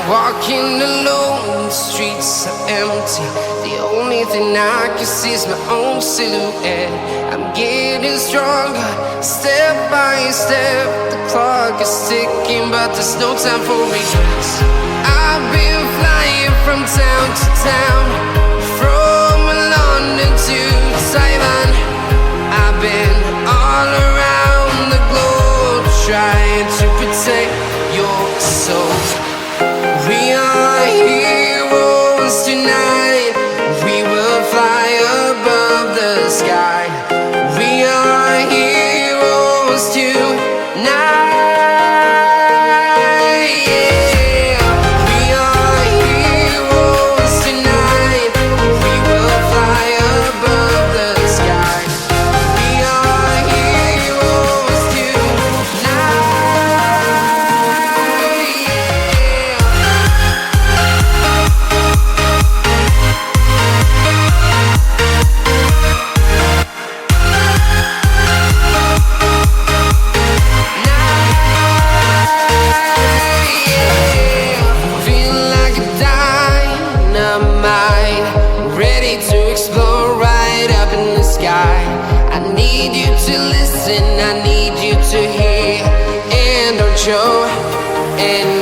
Walking alone, the streets are empty. The only thing I can see is my own silhouette. I'm getting stronger, step by step. The clock is ticking, but there's no time for regrets. I've been flying from town to town, from London to Taiwan. I've been all around the globe, trying to protect your soul. We are heroes tonight. We will fly above the sky. We are heroes tonight. Yeah. We are heroes tonight. We will fly above the sky. We are heroes tonight. I need you to listen, I need you to hear, and don't show any